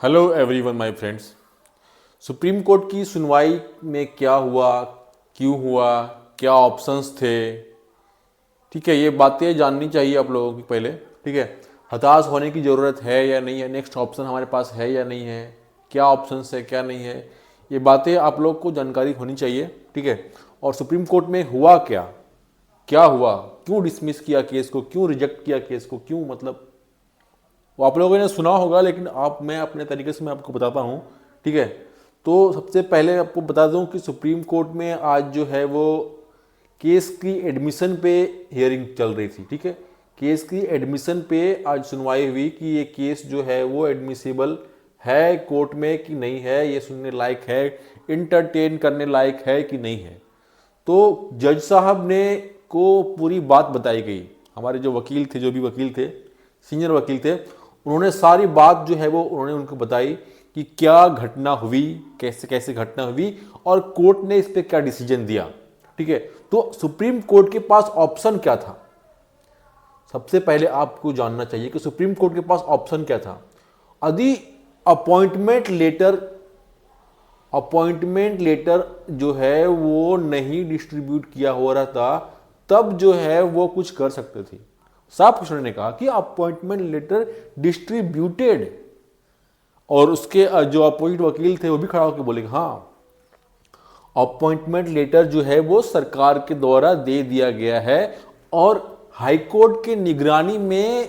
Hello everyone my friends. Supreme court की सुनवाई में क्या हुआ, क्यों हुआ, क्या ऑप्शंस थे, ठीक है, ये बातें जाननी चाहिए आप लोगों की पहले। ठीक है, हताश होने की ज़रूरत है या नहीं है, नेक्स्ट ऑप्शन हमारे पास है या नहीं है, क्या ऑप्शंस है क्या नहीं है, ये बातें आप लोग को जानकारी होनी चाहिए। ठीक है, और सुप्रीम कोर्ट में हुआ क्या, क्या हुआ, क्यों डिसमिस किया केस को, क्यों रिजेक्ट किया केस को, क्यों, मतलब वो आप लोगों ने सुना होगा, लेकिन मैं अपने तरीके से मैं आपको बताता हूँ। ठीक है, तो सबसे पहले आपको बता दूं कि सुप्रीम कोर्ट में आज जो है वो केस की एडमिशन पे हियरिंग चल रही थी। ठीक है, केस की एडमिशन पे आज सुनवाई हुई कि ये केस जो है वो एडमिसिबल है कोर्ट में कि नहीं है, ये सुनने लायक है, इंटरटेन करने लायक है कि नहीं है। तो जज साहब ने को पूरी बात बताई गई। हमारे जो वकील थे, जो भी वकील थे, सीनियर वकील थे, उन्होंने सारी बात जो है वो उन्होंने उनको बताई कि क्या घटना हुई, कैसे कैसे घटना हुई और कोर्ट ने इस पर क्या डिसीजन दिया। ठीक है, तो सुप्रीम कोर्ट के पास ऑप्शन क्या था, सबसे पहले आपको जानना चाहिए कि सुप्रीम कोर्ट के पास ऑप्शन क्या था। यदि अपॉइंटमेंट लेटर अपॉइंटमेंट लेटर जो है वो नहीं डिस्ट्रीब्यूट किया हो रहा था, तब जो है वो कुछ कर सकते थे। साफ कुछ ने कहा कि अपॉइंटमेंट लेटर डिस्ट्रीब्यूटेड, और उसके जो अपोजिट वकील थे वो भी खड़ा होकर बोले हाँ, अपॉइंटमेंट लेटर जो है वो सरकार के द्वारा दे दिया गया है और हाईकोर्ट के निगरानी में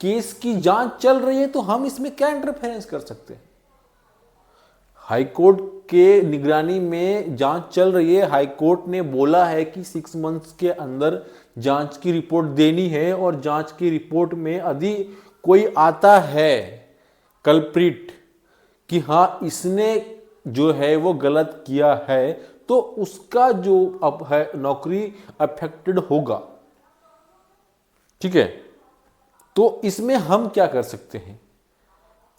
केस की जांच चल रही है, तो हम इसमें क्या इंटरफेरेंस कर सकते हैं। हाईकोर्ट के निगरानी में जांच चल रही है, हाईकोर्ट ने बोला है कि 6 मंथ्स के अंदर जांच की रिपोर्ट देनी है, और जांच की रिपोर्ट में यदि कोई आता है कल्प्रिट कि हाँ इसने जो है वो गलत किया है, तो उसका जो अब है नौकरी अफेक्टेड होगा। ठीक है, तो इसमें हम क्या कर सकते हैं,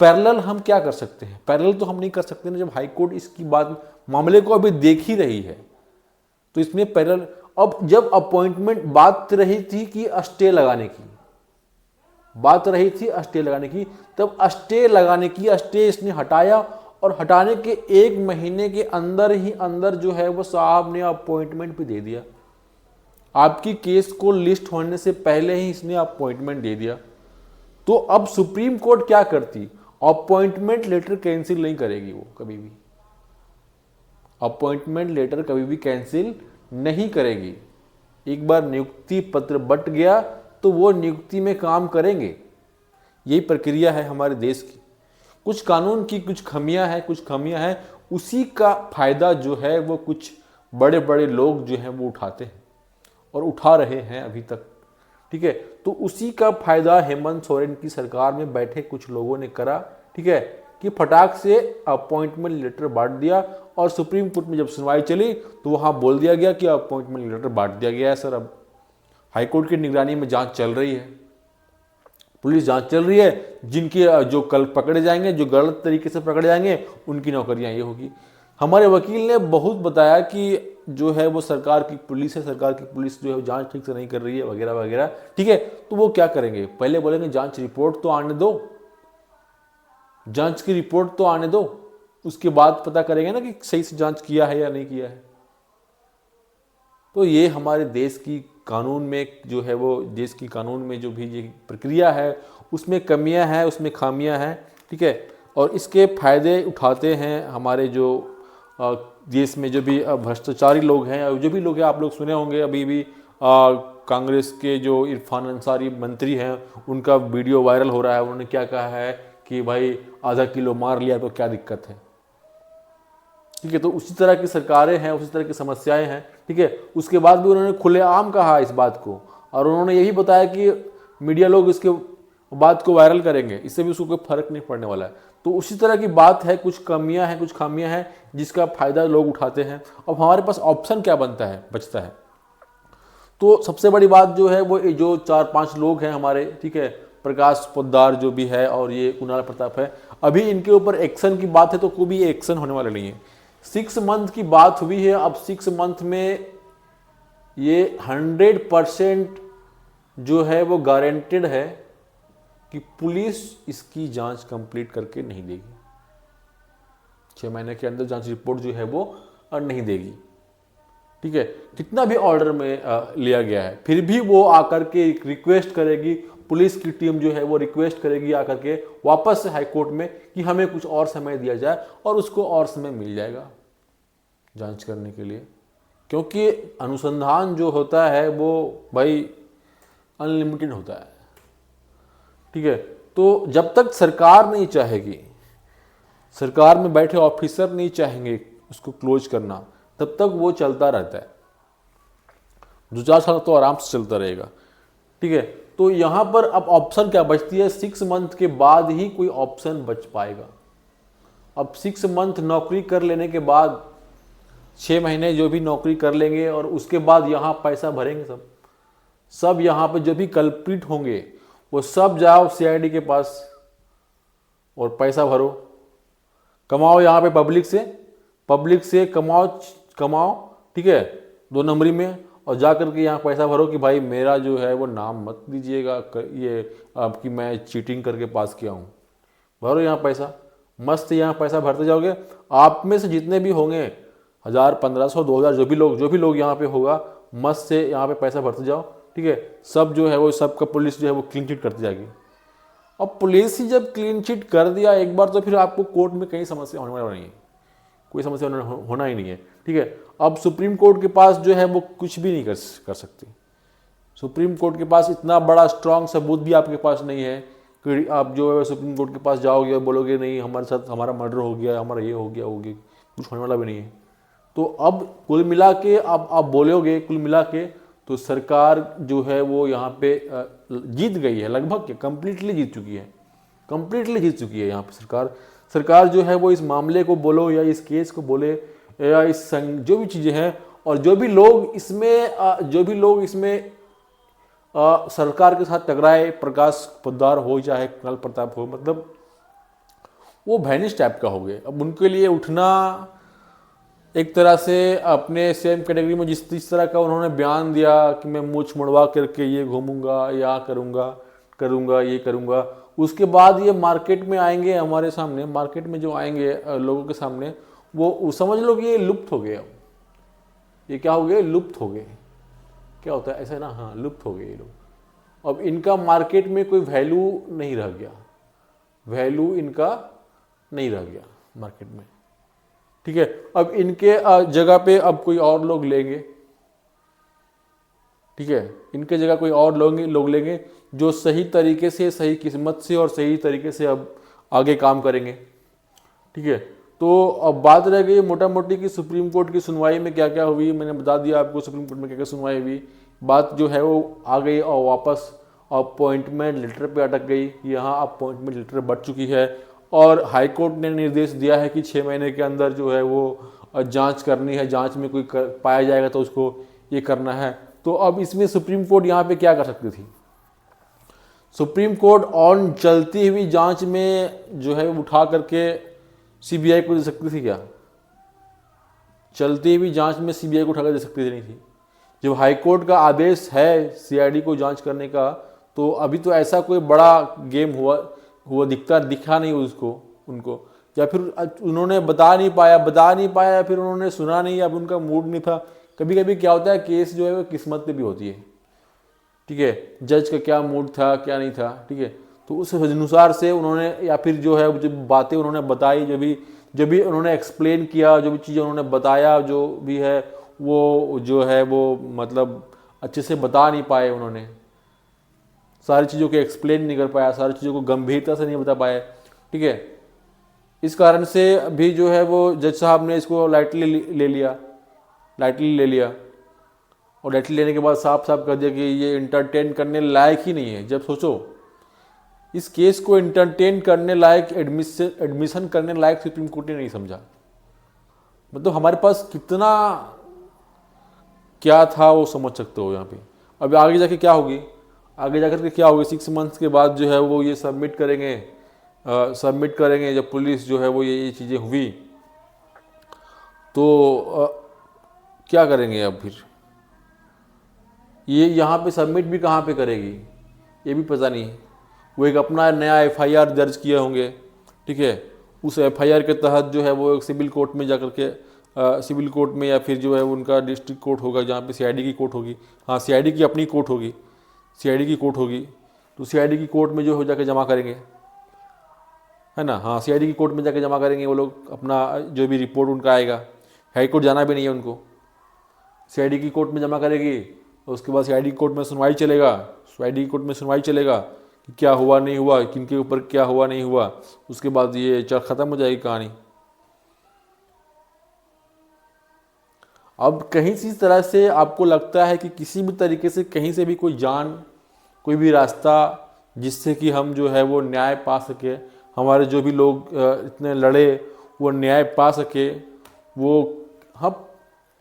पैरेलल हम क्या कर सकते हैं, पैरेलल तो हम नहीं कर सकते ना, जब हाईकोर्ट इसकी बात मामले को अभी देख ही रही है, तो इसमें पैरेलल। अब जब अपॉइंटमेंट बात रही थी कि स्टे लगाने की, बात रही थी स्टे लगाने की, तब स्टे लगाने की स्टे इसने हटाया, और हटाने के 1 महीने के अंदर ही अंदर जो है वो साहब ने अपॉइंटमेंट भी दे दिया। आपकी केस को लिस्ट होने से पहले ही इसने अपॉइंटमेंट दे दिया। तो अब सुप्रीम कोर्ट क्या करती, अपॉइंटमेंट लेटर कैंसिल नहीं करेगी वो कभी भी, अपॉइंटमेंट लेटर कभी भी कैंसिल नहीं करेगी। एक बार नियुक्ति पत्र बट गया तो वो नियुक्ति में काम करेंगे। यही प्रक्रिया है हमारे देश की। कुछ कानून की कुछ खामियां हैं, उसी का फायदा जो है वो कुछ बड़े बड़े लोग जो हैं वो उठाते हैं और उठा रहे हैं अभी तक। ठीक है, तो उसी का फायदा हेमंत सोरेन की सरकार में बैठे कुछ लोगों ने करा। ठीक है, कि फटाक से अपॉइंटमेंट लेटर बांट दिया, और सुप्रीम कोर्ट में जब सुनवाई चली तो वहां बोल दिया गया कि अपॉइंटमेंट लेटर बांट दिया गया है सर। अब हाईकोर्ट की निगरानी में जांच चल रही है, पुलिस जांच चल रही है, जिनके जो कल पकड़े जाएंगे, जो गलत तरीके से पकड़े जाएंगे, उनकी नौकरियां ये होगी। हमारे वकील ने बहुत बताया कि जो है वो सरकार की पुलिस है, सरकार की पुलिस जो है जांच ठीक से नहीं कर रही है वगैरह वगैरह। ठीक है, तो वो क्या करेंगे, पहले बोलेंगे जांच रिपोर्ट तो आने दो, जांच की रिपोर्ट तो आने दो, उसके बाद पता करेंगे ना कि सही से जांच किया है या नहीं किया है। तो ये हमारे देश की कानून में जो है वो, देश की कानून में जो भी ये प्रक्रिया है उसमें कमियां हैं, उसमें खामियां हैं। ठीक है, और इसके फायदे उठाते हैं हमारे जो देश में जो भी भ्रष्टाचारी लोग हैं, जो भी लोग हैं, आप लोग सुने होंगे अभी भी कांग्रेस के जो इरफान अंसारी मंत्री हैं, उनका वीडियो वायरल हो रहा है। उन्होंने क्या कहा है कि भाई आधा किलो मार लिया तो क्या दिक्कत है। ठीक है, तो उसी तरह की सरकारें हैं, उसी तरह की समस्याएं हैं। ठीक है, उसके बाद भी उन्होंने खुलेआम कहा इस बात को, और उन्होंने यही बताया कि मीडिया लोग इसके बात को वायरल करेंगे, इससे भी उसको कोई फर्क नहीं पड़ने वाला है। तो उसी तरह की बात है, कुछ कमियां हैं, कुछ खामियां हैं, जिसका फायदा लोग उठाते हैं। अब हमारे पास ऑप्शन क्या बचता है, तो सबसे बड़ी बात जो है वो जो 4-5 लोग हैं हमारे, ठीक है, प्रकाश पोद्दार जो भी है और ये कुणाल प्रताप है, अभी इनके ऊपर एक्शन की बात है, तो कोई भी एक्शन होने वाला नहीं है। 6 मंथ की बात हुई है, अब 6 मंथ में ये 100% जो है वो गारंटेड है कि पुलिस इसकी जांच कंप्लीट करके नहीं देगी, 6 महीने के अंदर जांच रिपोर्ट जो है वो नहीं देगी। ठीक है, कितना भी ऑर्डर में लिया गया है फिर भी वो आकर के रिक्वेस्ट करेगी, पुलिस की टीम जो है वो रिक्वेस्ट करेगी आकर के वापस से हाई कोर्ट में कि हमें कुछ और समय दिया जाए, और उसको और समय मिल जाएगा जांच करने के लिए, क्योंकि अनुसंधान जो होता है वो भाई अनलिमिटेड होता है। ठीक है, तो जब तक सरकार नहीं चाहेगी, सरकार में बैठे ऑफिसर नहीं चाहेंगे उसको क्लोज करना, तब तक वो चलता रहता है, 2-4 साल तो आराम से चलता रहेगा। ठीक है, तो यहाँ पर अब ऑप्शन क्या बचती है, 6 मंथ के बाद ही कोई ऑप्शन बच पाएगा। अब 6 मंथ नौकरी कर लेने के बाद 6 महीने जो भी नौकरी कर लेंगे और उसके बाद यहाँ पैसा भरेंगे सब यहाँ पे जो भी कल्प्रिट होंगे वो सब जाओ सीआईडी के पास और पैसा भरो, कमाओ यहाँ पे पब्लिक से कमाओ। ठीक है, 2 नंबरी में, और जा करके यहाँ पैसा भरो कि भाई मेरा जो है वो नाम मत दीजिएगा ये आपकी मैं चीटिंग करके पास किया हूँ। भरो यहाँ पैसा, मस्त यहाँ पैसा भरते जाओगे। आप में से जितने भी होंगे 1000, 1500, 2000 जो भी लोग यहाँ पे होगा, मस्त से यहाँ पे पैसा भरते जाओ। ठीक है, सब जो है वो सबका पुलिस जो है वो क्लीन चिट करती जाएगी। अब पुलिस ही जब क्लीन चिट कर दिया एक बार, तो फिर आपको कोर्ट में कहीं समस्या होने वाली नहीं है, कोई समस्या होना ही नहीं है। ठीक है, अब सुप्रीम कोर्ट के पास जो है वो कुछ भी नहीं कर सकती। सुप्रीम कोर्ट के पास इतना बड़ा स्ट्रांग सबूत भी आपके पास नहीं है कि आप जो है सुप्रीम कोर्ट के पास जाओगे और बोलोगे नहीं हमारे साथ हमारा मर्डर हो गया, हमारा ये हो गया, कुछ होने वाला भी नहीं है। तो अब कुल मिला के आप बोलोगे, कुल मिला के तो सरकार जो है वो यहाँ पे जीत गई है, लगभग कंप्लीटली जीत चुकी है यहाँ पे सरकार जो है वो इस मामले को बोलो या इस केस को बोले या इस जो भी चीज़ें हैं, और जो भी लोग इसमें सरकार के साथ टकराए, प्रकाश पोद्दार हो चाहे कुणाल प्रताप हो, मतलब वो भैनिश टाइप का हो गए। अब उनके लिए उठना एक तरह से अपने सेम कैटेगरी में जिस तरह का उन्होंने बयान दिया कि मैं मूछ मुड़वा करके ये घूमूंगा या करूंगा ये करूंगा, उसके बाद ये मार्केट में आएंगे, हमारे सामने मार्केट में जो आएंगे लोगों के सामने, वो समझ लो कि ये लुप्त हो गए। ये क्या हो गए, लुप्त हो गए। क्या होता है ऐसा ना, हाँ लुप्त हो गए ये लोग। अब इनका मार्केट में कोई वैल्यू नहीं रह गया, वैल्यू इनका नहीं रह गया मार्केट में। ठीक है, अब इनके जगह पे अब कोई और लोग लेंगे। ठीक है, इनके जगह कोई और लोग लेंगे जो सही तरीके से, सही किस्मत से और सही तरीके से अब आगे काम करेंगे। ठीक है, तो अब बात रह गई मोटा मोटी कि सुप्रीम कोर्ट की सुनवाई में क्या क्या हुई। मैंने बता दिया आपको सुप्रीम कोर्ट में क्या क्या सुनवाई हुई। बात जो है वो आ गई और वापस अपॉइंटमेंट लेटर पे अटक गई। यहाँ अपॉइंटमेंट लेटर बढ़ चुकी है और हाई कोर्ट ने निर्देश दिया है कि 6 महीने के अंदर जो है वो जांच करनी है, जांच में कोई पाया जाएगा तो उसको ये करना है। तो अब इसमें सुप्रीम कोर्ट यहाँ पे क्या कर सकती थी, सुप्रीम कोर्ट ऑन चलती हुई जांच में जो है उठा करके सीबीआई को दे सकती थी क्या? चलती हुई जांच में सीबीआई को उठाकर दे सकती थी नहीं थी। जब हाई कोर्ट का आदेश है सीआईडी को जांच करने का, तो अभी तो ऐसा कोई बड़ा गेम हुआ दिखा नहीं उनको, या फिर उन्होंने बता नहीं पाया या फिर उन्होंने सुना नहीं, या फिर उनका मूड नहीं था। कभी कभी क्या होता है, केस जो है वो किस्मत पे भी होती है। ठीक है, जज का क्या मूड था क्या नहीं था। ठीक है, तो उस अनुसार से उन्होंने, या फिर जो है जो बातें उन्होंने बताई, जो भी उन्होंने एक्सप्लेन किया, जो भी चीज़ें उन्होंने बताया, जो भी है वो जो है वो मतलब अच्छे से बता नहीं पाए। उन्होंने सारी चीज़ों को एक्सप्लेन नहीं कर पाया, सारी चीज़ों को गंभीरता से नहीं बता पाए। ठीक है, इस कारण से भी जो है वो जज साहब ने इसको लाइटली ले लिया और लाइटली लेने के बाद साफ साफ कर दिया कि ये इंटरटेन करने लायक ही नहीं है। जब सोचो इस केस को इंटरटेन करने लायक, एडमिशन करने लायक सुप्रीम कोर्ट ने नहीं समझा। मतलब हमारे पास कितना क्या था वो समझ सकते हो यहाँ पे। अब आगे जाके क्या होगी, आगे जाकर के क्या होगी, 6 मंथ्स के बाद जो है वो ये सबमिट करेंगे। जब पुलिस जो है वो ये चीज़ें हुई तो क्या करेंगे अब फिर, ये यहाँ पे सबमिट भी कहाँ पे करेगी ये भी पता नहीं है। वो एक अपना नया एफआईआर दर्ज किए होंगे, ठीक है। उस एफआईआर के तहत जो है वो एक सिविल कोर्ट में जा करके सिविल कोर्ट में या फिर जो है उनका डिस्ट्रिक्ट कोर्ट होगा जहाँ पे सीआईडी की कोर्ट होगी, हाँ सीआईडी की अपनी कोर्ट होगी, सीआईडी की कोर्ट होगी, तो सीआईडी की कोर्ट में जो हो जाके जमा करेंगे, है ना। हाँ सीआईडी की कोर्ट में जाके जमा करेंगे वो लोग अपना जो भी रिपोर्ट उनका आएगा। हाई कोर्ट जाना भी नहीं है उनको, सीआईडी की कोर्ट में जमा करेगी, और उसके बाद सीआईडी कोर्ट में सुनवाई चलेगा, सीआईडी कोर्ट में सुनवाई चलेगा कि क्या हुआ नहीं हुआ, किनके ऊपर क्या हुआ नहीं हुआ, उसके बाद ये ख़त्म हो जाएगी कहानी। अब कहीं सी तरह से आपको लगता है कि किसी भी तरीके से कहीं से भी कोई भी रास्ता जिससे कि हम जो है वो न्याय पा सके, हमारे जो भी लोग इतने लड़े वो न्याय पा सके, वो हम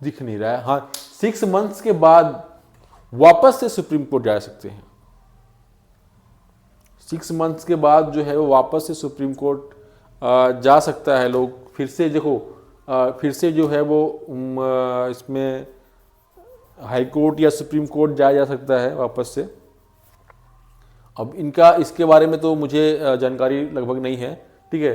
दिख नहीं रहा है। हाँ 6 मंथ्स के बाद वापस से सुप्रीम कोर्ट जा सकते हैं, 6 मंथ्स के बाद जो है वो वापस से सुप्रीम कोर्ट जा सकता है। लोग फिर से देखो फिर से जो है वो इसमें हाई कोर्ट या सुप्रीम कोर्ट जाया जा सकता है वापस से। अब इनका इसके बारे में तो मुझे जानकारी लगभग नहीं है, ठीक है,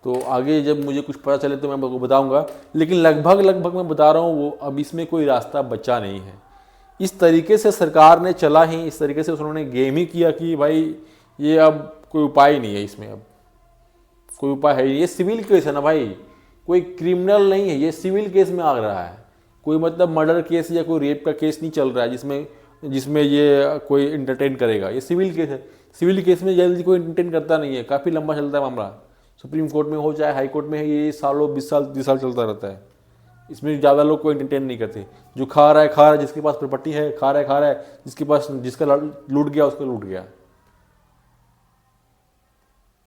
तो आगे जब मुझे कुछ पता चले तो मैं आपको बताऊंगा, लेकिन लगभग मैं बता रहा हूँ वो अब इसमें कोई रास्ता बचा नहीं है। इस तरीके से सरकार ने चला ही, इस तरीके से उन्होंने गेम ही किया कि भाई ये अब कोई उपाय नहीं है, इसमें अब कोई उपाय है। ये सिविल केस है ना भाई, कोई क्रिमिनल नहीं है, ये सिविल केस में आ रहा है, कोई मतलब मर्डर केस या कोई रेप का केस नहीं चल रहा है जिसमें ये कोई इंटरटेन करेगा। ये सिविल केस है, सिविल केस में जल्दी कोई इंटरटेन करता नहीं है, काफ़ी लंबा चलता है मामला, सुप्रीम कोर्ट में हो चाहे हाई कोर्ट में है, ये सालों 20 साल 30 साल चलता रहता है। इसमें ज़्यादा लोग कोई इंटरटेन नहीं करते, जो खा रहा है, जिसके पास प्रॉपर्टी है खा रहा है, जिसके पास जिसका लूट गया उसका लूट गया।